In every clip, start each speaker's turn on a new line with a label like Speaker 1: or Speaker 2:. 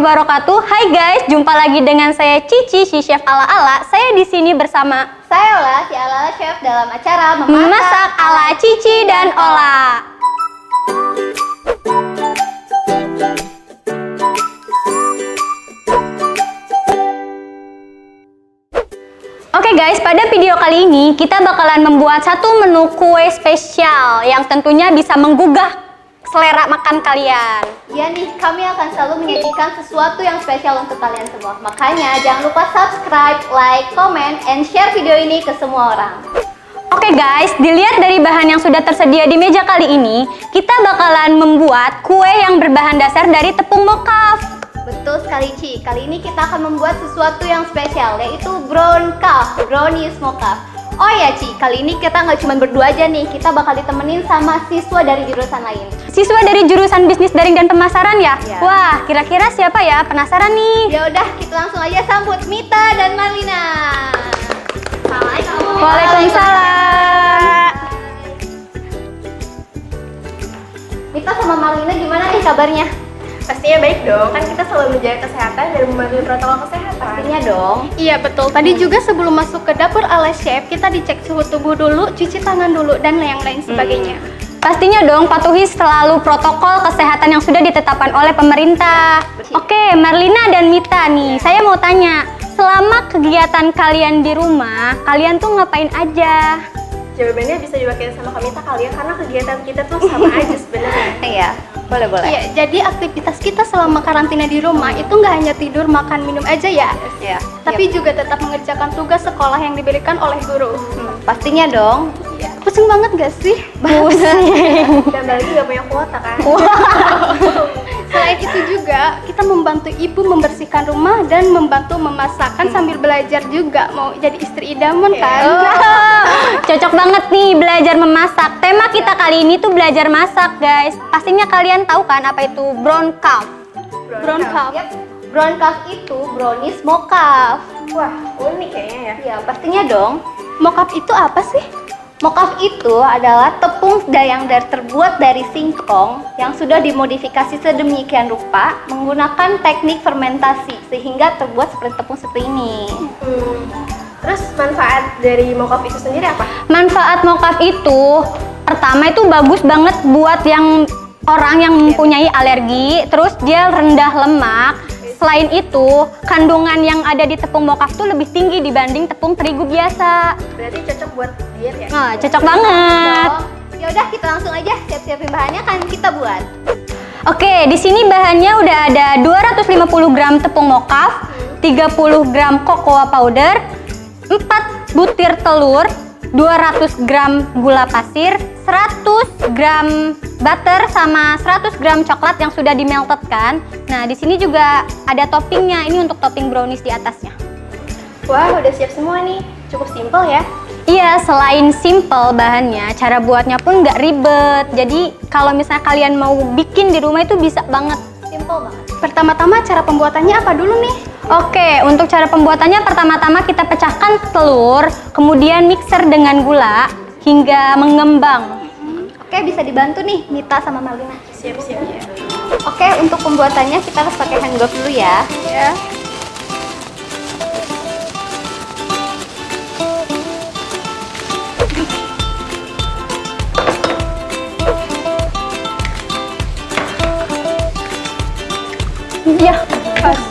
Speaker 1: wabarakatuh. Hai guys, jumpa lagi dengan saya Cici, si chef ala-ala. Saya di sini bersama
Speaker 2: saya Ola, si ala-ala chef dalam acara
Speaker 1: Memasak ala Cici dan Ola. Oke guys, pada video kali ini kita bakalan membuat satu menu kue spesial yang tentunya bisa menggugah selera makan kalian.
Speaker 2: Ya nih, kami akan selalu menyajikan sesuatu yang spesial untuk kalian semua. Makanya jangan lupa subscribe, like, comment, and share video ini ke semua orang.
Speaker 1: Oke guys, dilihat dari bahan yang sudah tersedia di meja kali ini, kita bakalan membuat kue yang berbahan dasar dari tepung mocaf.
Speaker 2: Betul sekali Ci, kali ini kita akan membuat sesuatu yang spesial, yaitu brownies mocaf. Oh ya Ci, kali ini kita nggak cuma berdua aja nih, kita bakal ditemenin sama siswa dari jurusan lain.
Speaker 1: Siswa dari jurusan bisnis daring dan pemasaran ya?
Speaker 2: Ya.
Speaker 1: Wah, kira-kira siapa ya? Penasaran nih.
Speaker 2: Ya udah, kita langsung aja sambut Mita dan Marlina. Assalamualaikum.
Speaker 1: Waalaikumsalam.
Speaker 2: Mita sama Marlina gimana nih kabarnya?
Speaker 3: Pastinya baik dong, kan kita selalu menjaga kesehatan dan mematuhi protokol kesehatan.
Speaker 2: Pastinya dong.
Speaker 4: Iya betul, tadi juga sebelum masuk ke dapur ala chef, kita dicek suhu tubuh dulu, cuci tangan dulu, dan yang lain sebagainya.
Speaker 1: Pastinya dong, patuhi selalu protokol kesehatan yang sudah ditetapkan oleh pemerintah. Oke, Marlina dan Mita nih, saya mau tanya, selama kegiatan kalian di rumah, kalian tuh ngapain aja?
Speaker 3: Jawabannya bisa diwakilkan sama Kamita kali ya, karena kegiatan kita tuh sama aja sebenarnya.
Speaker 2: Iya, boleh.
Speaker 4: Iya, jadi aktivitas kita selama karantina di rumah itu nggak hanya tidur, makan, minum aja ya,
Speaker 2: Iya.
Speaker 4: tapi juga tetap mengerjakan tugas sekolah yang diberikan oleh guru.
Speaker 2: Pastinya dong.
Speaker 4: Iya. Pusing banget gak sih?
Speaker 3: Dan lagi nggak punya kuota kan?
Speaker 4: Selain itu juga, kita membantu ibu membersihkan rumah dan membantu memasakkan sambil belajar juga. Mau jadi istri idaman kan?
Speaker 1: Cocok banget nih belajar memasak. Tema kita kali ini tuh belajar masak guys. Pastinya kalian tahu kan apa itu brown calf?
Speaker 4: Brown cup.
Speaker 2: Yap. Brown calf itu brownies mocaf.
Speaker 3: Wah, unik kayaknya ya.
Speaker 2: Iya, pastinya dong.
Speaker 4: Mocaf itu apa sih?
Speaker 2: Mocaf itu adalah tepung yang terbuat dari singkong yang sudah dimodifikasi sedemikian rupa menggunakan teknik fermentasi sehingga terbuat seperti tepung seperti ini.
Speaker 3: Terus manfaat dari mocaf itu sendiri apa?
Speaker 1: Manfaat mocaf itu pertama itu bagus banget buat yang orang yang mempunyai alergi, terus dia rendah lemak. Selain itu, kandungan yang ada di tepung mocaf tuh lebih tinggi dibanding tepung terigu biasa.
Speaker 3: Berarti cocok buat diet ya?
Speaker 1: Nah, cocok banget.
Speaker 2: Ya udah, kita langsung aja siap-siapin bahannya kan kita buat.
Speaker 1: Oke, di sini bahannya udah ada 250 gram tepung mocaf, 30 gram cocoa powder, 4 butir telur, 200 gram gula pasir, 100 gram butter sama 100 gram coklat yang sudah dimeltedkan. Nah, di sini juga ada toppingnya. Ini untuk topping brownies di atasnya.
Speaker 3: Wah, udah siap semua nih. Cukup simpel ya.
Speaker 1: Iya, selain simple bahannya, cara buatnya pun nggak ribet. Jadi kalau misalnya kalian mau bikin di rumah itu bisa banget.
Speaker 2: Simple banget.
Speaker 4: Pertama-tama cara pembuatannya apa dulu nih?
Speaker 1: Oke, untuk cara pembuatannya pertama-tama kita pecahkan telur, kemudian mixer dengan gula hingga mengembang.
Speaker 2: Oke, bisa dibantu nih Mita sama Marlina.
Speaker 3: Siap-siap ya.
Speaker 2: Oke, untuk pembuatannya kita harus pakai hand glove dulu ya.
Speaker 4: Ya.
Speaker 1: Iya, pas.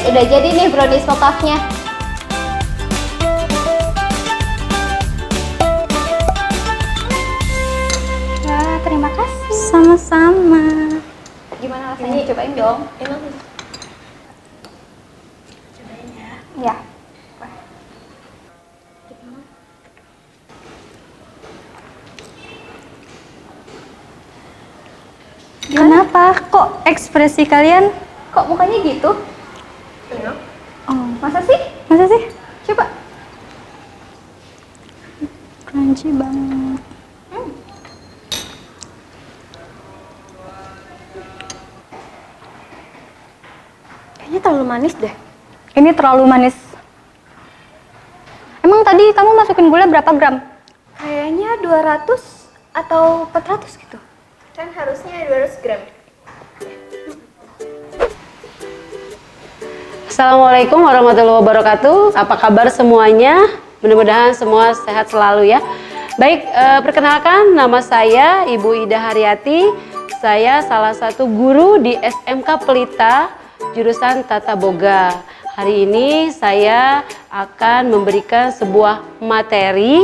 Speaker 2: udah jadi nih brownies mocha-nya.
Speaker 1: Wah, terima kasih. Sama-sama.
Speaker 2: Gimana rasanya? Cobain dong.
Speaker 3: Enak.
Speaker 1: Ya. Kenapa? Kok ekspresi kalian?
Speaker 2: Kok mukanya gitu?
Speaker 3: Enak.
Speaker 1: Oh,
Speaker 2: Masa sih?
Speaker 1: masa sih?
Speaker 2: Coba.
Speaker 1: Crunchy banget.
Speaker 3: Kayaknya terlalu manis deh.
Speaker 1: Ini terlalu manis. Emang tadi kamu masukin gula berapa gram?
Speaker 3: Kayaknya 200 atau 400 gitu. Kan harusnya 200 gram.
Speaker 5: Assalamualaikum warahmatullahi wabarakatuh. Apa kabar semuanya? Mudah-mudahan semua sehat selalu ya. Baik, perkenalkan nama saya Ibu Ida Haryati. Saya salah satu guru di SMK Pelita, jurusan Tata Boga. Hari ini saya akan memberikan sebuah materi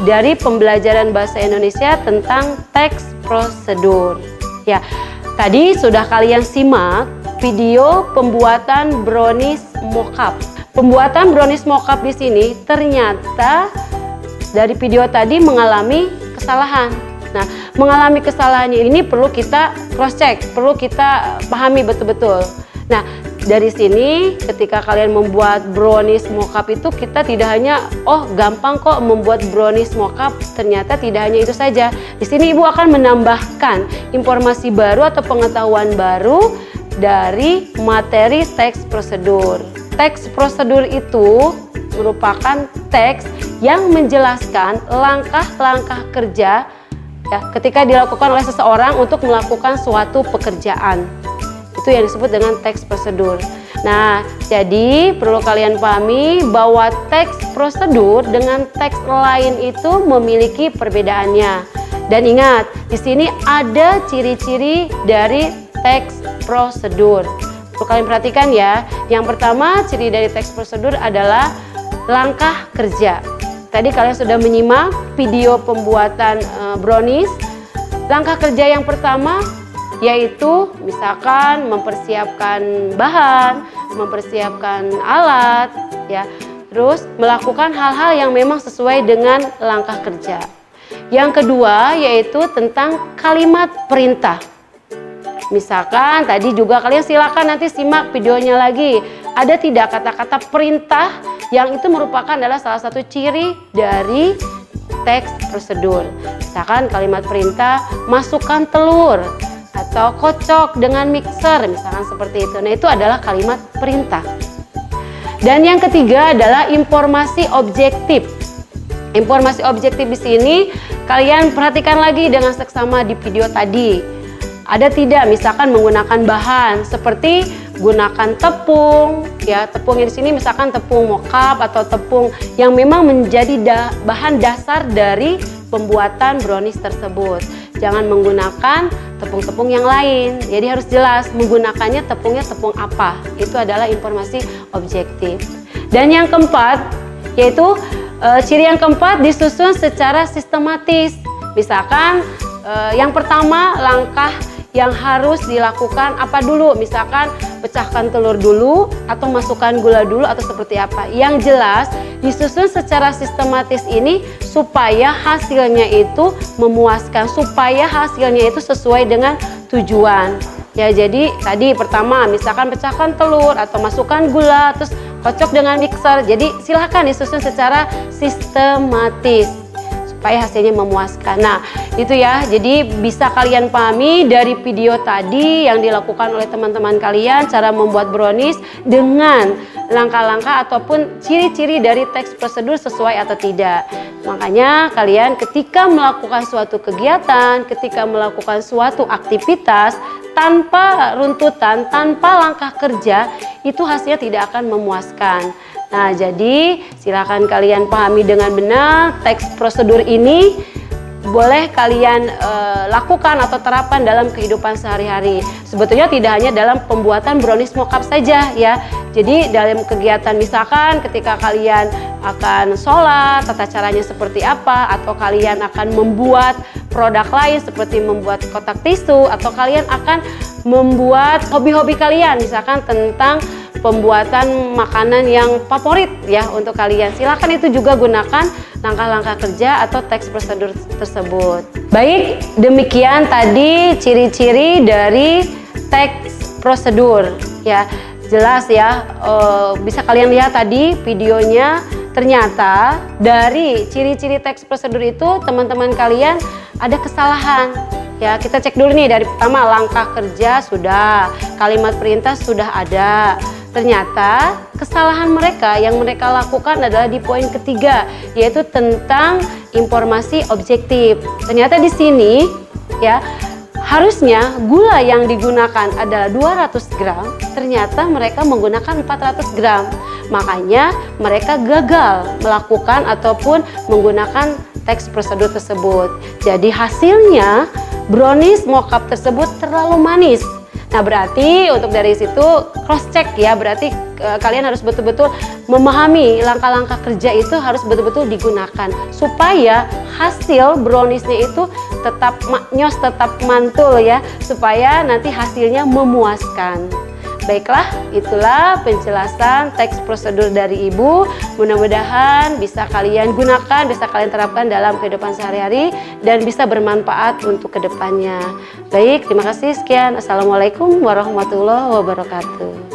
Speaker 5: dari pembelajaran bahasa Indonesia tentang teks prosedur. Ya, tadi sudah kalian simak video pembuatan brownies mocha. Pembuatan brownies mocha di sini ternyata dari video tadi mengalami kesalahan. Nah, mengalami kesalahannya ini perlu kita cross check, perlu kita pahami betul-betul. Nah, dari sini ketika kalian membuat brownies mocha itu kita tidak hanya gampang kok membuat brownies mocha, ternyata tidak hanya itu saja. Di sini Ibu akan menambahkan informasi baru atau pengetahuan baru dari materi teks prosedur. Teks prosedur itu merupakan teks yang menjelaskan langkah-langkah kerja ya, ketika dilakukan oleh seseorang untuk melakukan suatu pekerjaan. Itu yang disebut dengan teks prosedur. Nah, jadi perlu kalian pahami bahwa teks prosedur dengan teks lain itu memiliki perbedaannya. Dan ingat, di sini ada ciri-ciri dari teks prosedur. Perlu kalian perhatikan ya. Yang pertama, ciri dari teks prosedur adalah langkah kerja. Tadi kalian sudah menyimak video pembuatan brownies. Langkah kerja yang pertama yaitu misalkan mempersiapkan bahan, mempersiapkan alat, ya, terus melakukan hal-hal yang memang sesuai dengan langkah kerja. Yang kedua yaitu tentang kalimat perintah. Misalkan tadi juga kalian silakan nanti simak videonya lagi. Ada tidak kata-kata perintah yang itu merupakan adalah salah satu ciri dari teks prosedur. Misalkan kalimat perintah, masukkan telur atau kocok dengan mixer, misalkan seperti itu. Nah, itu adalah kalimat perintah. Dan yang ketiga adalah informasi objektif. Informasi objektif di sini kalian perhatikan lagi dengan seksama di video tadi. Ada tidak misalkan menggunakan bahan seperti gunakan tepung, ya, tepung yang di sini misalkan tepung mocap atau tepung yang memang menjadi bahan dasar dari pembuatan brownies tersebut. Jangan menggunakan tepung-tepung yang lain. Jadi harus jelas menggunakannya tepungnya tepung apa. Itu adalah informasi objektif. Dan yang keempat yaitu ciri yang keempat disusun secara sistematis. Misalkan yang pertama langkah yang harus dilakukan apa dulu, misalkan pecahkan telur dulu atau masukkan gula dulu atau seperti apa. Yang jelas disusun secara sistematis ini supaya hasilnya itu memuaskan, supaya hasilnya itu sesuai dengan tujuan. Ya, jadi tadi pertama misalkan pecahkan telur atau masukkan gula terus kocok dengan mixer. Jadi silahkan disusun secara sistematis supaya hasilnya memuaskan. Nah, itu ya, jadi bisa kalian pahami dari video tadi yang dilakukan oleh teman-teman kalian cara membuat brownies dengan langkah-langkah ataupun ciri-ciri dari teks prosedur sesuai atau tidak. Makanya kalian ketika melakukan suatu kegiatan, ketika melakukan suatu aktivitas tanpa runtutan, tanpa langkah kerja, itu hasilnya tidak akan memuaskan. Nah, jadi silakan kalian pahami dengan benar teks prosedur ini boleh kalian lakukan atau terapkan dalam kehidupan sehari-hari. Sebetulnya tidak hanya dalam pembuatan brownies mocha saja ya. Jadi dalam kegiatan misalkan ketika kalian akan sholat, tata caranya seperti apa, atau kalian akan membuat produk lain seperti membuat kotak tisu, atau kalian akan membuat hobi-hobi kalian misalkan tentang pembuatan makanan yang favorit ya untuk kalian. Silakan itu juga gunakan langkah-langkah kerja atau teks prosedur tersebut. Baik, demikian tadi ciri-ciri dari teks prosedur ya. Jelas ya, bisa kalian lihat tadi videonya. Ternyata dari ciri-ciri teks prosedur itu teman-teman kalian ada kesalahan. Ya, kita cek dulu nih dari pertama, langkah kerja sudah, kalimat perintah sudah ada. Ternyata kesalahan mereka yang mereka lakukan adalah di poin ketiga, yaitu tentang informasi objektif. Ternyata di sini ya, harusnya gula yang digunakan adalah 200 gram, ternyata mereka menggunakan 400 gram. Makanya mereka gagal melakukan ataupun menggunakan teks prosedur tersebut. Jadi hasilnya brownies mocha tersebut terlalu manis. Nah, berarti untuk dari situ cross check ya, berarti kalian harus betul-betul memahami langkah-langkah kerja itu harus betul-betul digunakan supaya hasil browniesnya itu tetap maknyos, tetap mantul ya, supaya nanti hasilnya memuaskan. Baiklah, itulah penjelasan teks prosedur dari Ibu. Mudah-mudahan bisa kalian gunakan, bisa kalian terapkan dalam kehidupan sehari-hari dan bisa bermanfaat untuk kedepannya. Baik, terima kasih. Sekian. Assalamualaikum warahmatullahi wabarakatuh.